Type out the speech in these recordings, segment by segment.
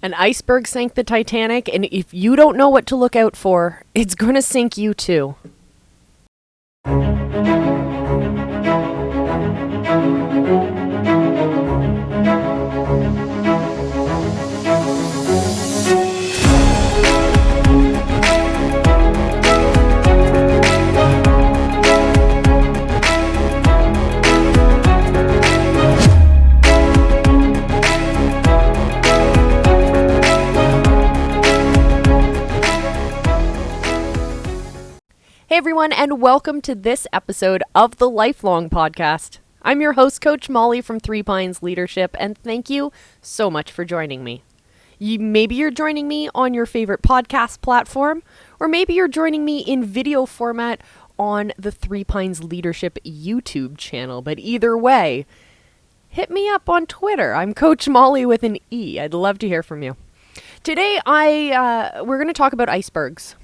An iceberg sank the Titanic, and if you don't know what to look out for, it's gonna sink you too. Hey everyone, and welcome to this episode of the Lifelong Podcast. I'm your host, Coach Molly from Three Pines Leadership, and thank you so much for joining me. Maybe you're joining me on your favorite podcast platform, or maybe you're joining me in video format on the Three Pines Leadership YouTube channel. But either way, hit me up on Twitter. I'm Coach Molly with an E. I'd love to hear from you. Today, we're going to talk about icebergs.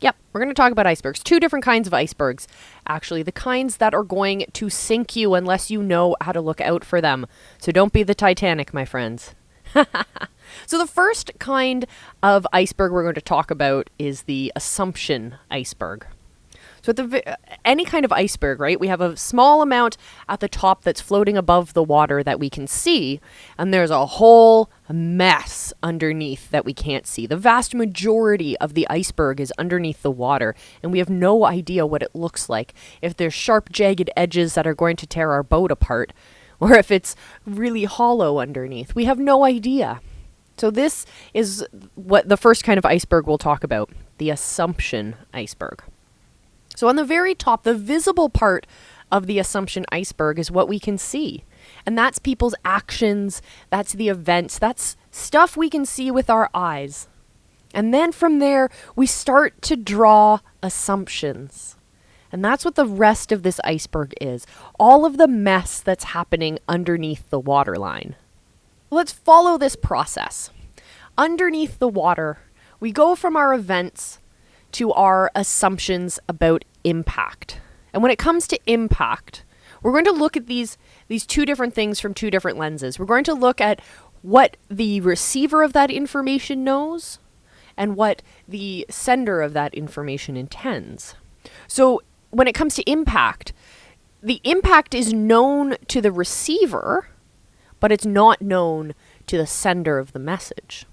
Yep, we're going to talk about icebergs. Two different kinds of icebergs, actually. The kinds that are going to sink you unless you know how to look out for them. So don't be the Titanic, my friends. So the first kind of iceberg we're going to talk about is the assumption iceberg. So any kind of iceberg, right? We have a small amount at the top that's floating above the water that we can see, and there's a whole mess underneath that we can't see. The vast majority of the iceberg is underneath the water, and we have no idea what it looks like. If there's sharp, jagged edges that are going to tear our boat apart, or if it's really hollow underneath. We have no idea. So this is what the first kind of iceberg we'll talk about, the assumption iceberg. So on the very top, the visible part of the assumption iceberg is what we can see. And that's people's actions, that's the events, that's stuff we can see with our eyes. And then from there, we start to draw assumptions. And that's what the rest of this iceberg is. All of the mess that's happening underneath the waterline. Let's follow this process. Underneath the water, we go from our events to our assumptions about impact. And when it comes to impact, we're going to look at these two different things from two different lenses. We're going to look at what the receiver of that information knows and what the sender of that information intends. So when it comes to impact, the impact is known to the receiver, but it's not known to the sender of the message.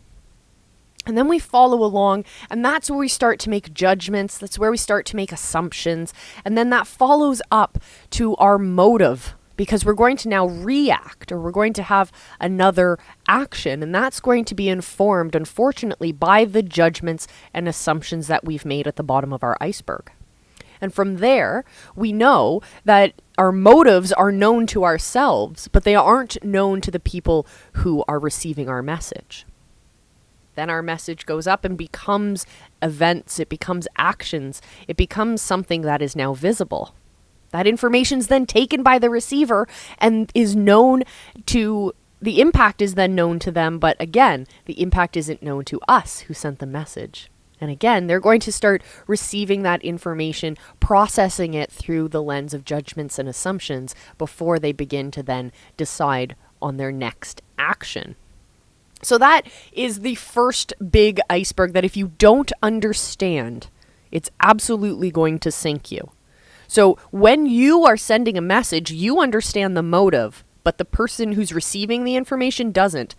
And then we follow along, and that's where we start to make judgments. That's where we start to make assumptions. And then that follows up to our motive, because we're going to now react, or we're going to have another action. And that's going to be informed, unfortunately, by the judgments and assumptions that we've made at the bottom of our iceberg. And from there, we know that our motives are known to ourselves, but they aren't known to the people who are receiving our message. Then our message goes up and becomes events, it becomes actions, it becomes something that is now visible. That information is then taken by the receiver and is known to, the impact is then known to them, but again, the impact isn't known to us who sent the message. And again, they're going to start receiving that information, processing it through the lens of judgments and assumptions before they begin to then decide on their next action. So that is the first big iceberg that if you don't understand, it's absolutely going to sink you. So when you are sending a message, you understand the motive, but the person who's receiving the information doesn't.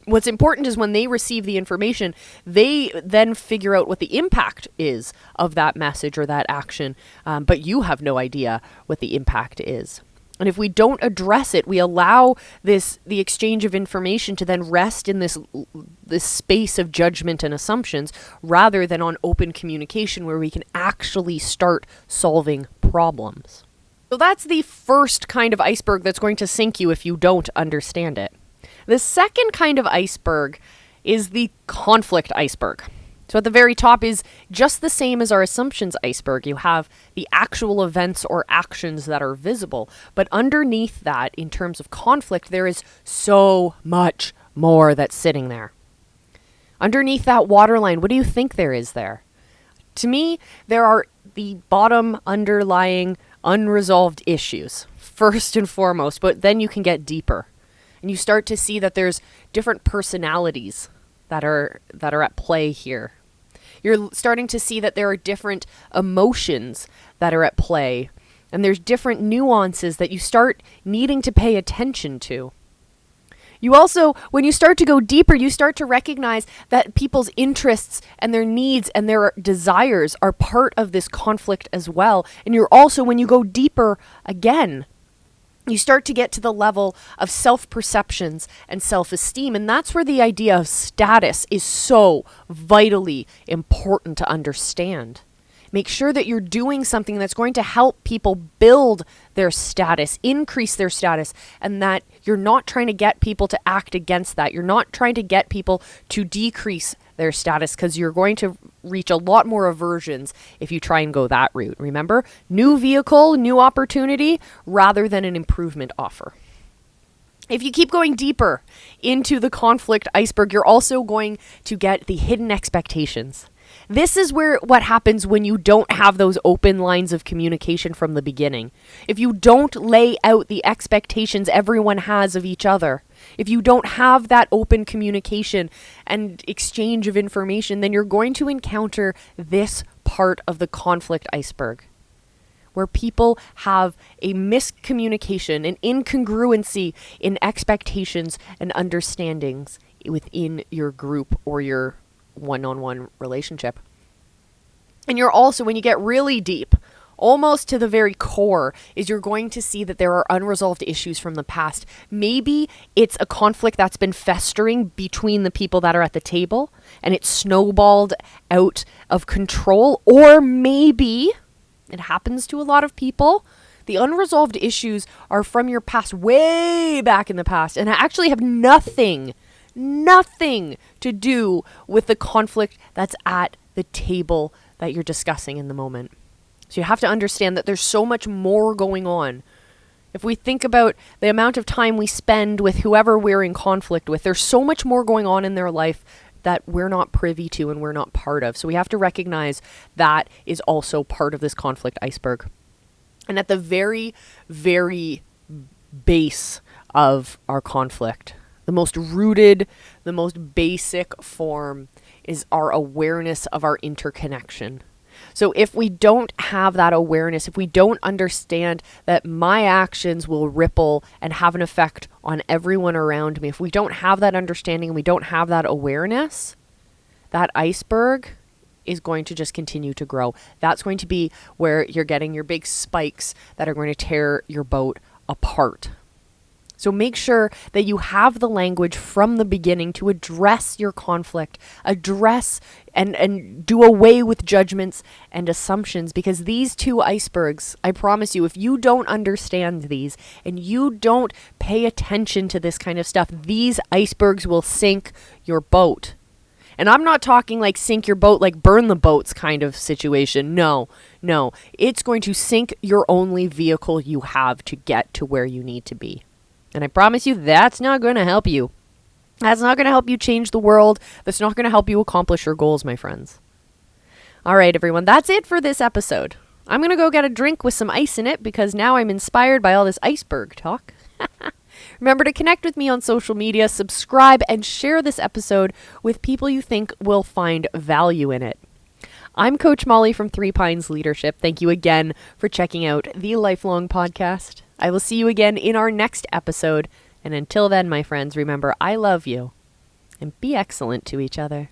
What's important is when they receive the information, they then figure out what the impact is of that message or that action, but you have no idea what the impact is. And if we don't address it, we allow the exchange of information to then rest in this space of judgment and assumptions rather than on open communication where we can actually start solving problems. So that's the first kind of iceberg that's going to sink you if you don't understand it. The second kind of iceberg is the conflict iceberg. So at the very top is just the same as our assumptions iceberg. You have the actual events or actions that are visible. But underneath that, in terms of conflict, there is so much more that's sitting there. Underneath that waterline, what do you think there is there? To me, there are the bottom underlying unresolved issues, first and foremost, but then you can get deeper. And you start to see that there's different personalities that are at play here. You're starting to see that there are different emotions that are at play, and there's different nuances that you start needing to pay attention to. You also, when you start to go deeper, you start to recognize that people's interests and their needs and their desires are part of this conflict as well. And you're also, when you go deeper again, you start to get to the level of self-perceptions and self-esteem. And that's where the idea of status is so vitally important to understand. Make sure that you're doing something that's going to help people build their status, increase their status, and that you're not trying to get people to act against that. You're not trying to get people to decrease their status, because you're going to reach a lot more aversions if you try and go that route. Remember, new vehicle, new opportunity, rather than an improvement offer. If you keep going deeper into the conflict iceberg, you're also going to get the hidden expectations. This is what happens when you don't have those open lines of communication from the beginning. If you don't lay out the expectations everyone has of each other, if you don't have that open communication and exchange of information, then you're going to encounter this part of the conflict iceberg, where people have a miscommunication, an incongruency in expectations and understandings within your group or your one-on-one relationship. And you're also, when you get really deep, almost to the very core, is you're going to see that there are unresolved issues from the past. Maybe it's a conflict that's been festering between the people that are at the table and it's snowballed out of control, or maybe it happens to a lot of people. The unresolved issues are from your past, way back in the past, and actually have nothing to do with the conflict that's at the table that you're discussing in the moment. So you have to understand that there's so much more going on. If we think about the amount of time we spend with whoever we're in conflict with, there's so much more going on in their life that we're not privy to and we're not part of. So we have to recognize that is also part of this conflict iceberg. And at the very, very base of our conflict, the most rooted, the most basic form is our awareness of our interconnection. So if we don't have that awareness, if we don't understand that my actions will ripple and have an effect on everyone around me, if we don't have that understanding and we don't have that awareness, that iceberg is going to just continue to grow. That's going to be where you're getting your big spikes that are going to tear your boat apart. So make sure that you have the language from the beginning to address your conflict, address and do away with judgments and assumptions, because these two icebergs, I promise you, if you don't understand these and you don't pay attention to this kind of stuff, these icebergs will sink your boat. And I'm not talking like sink your boat, like burn the boats kind of situation. No. It's going to sink your only vehicle you have to get to where you need to be. And I promise you, that's not going to help you. That's not going to help you change the world. That's not going to help you accomplish your goals, my friends. All right, everyone, that's it for this episode. I'm going to go get a drink with some ice in it because now I'm inspired by all this iceberg talk. Remember to connect with me on social media, subscribe, and share this episode with people you think will find value in it. I'm Coach Molly from Three Pines Leadership. Thank you again for checking out the Lifelong Podcast. I will see you again in our next episode. And until then, my friends, remember, I love you. And be excellent to each other.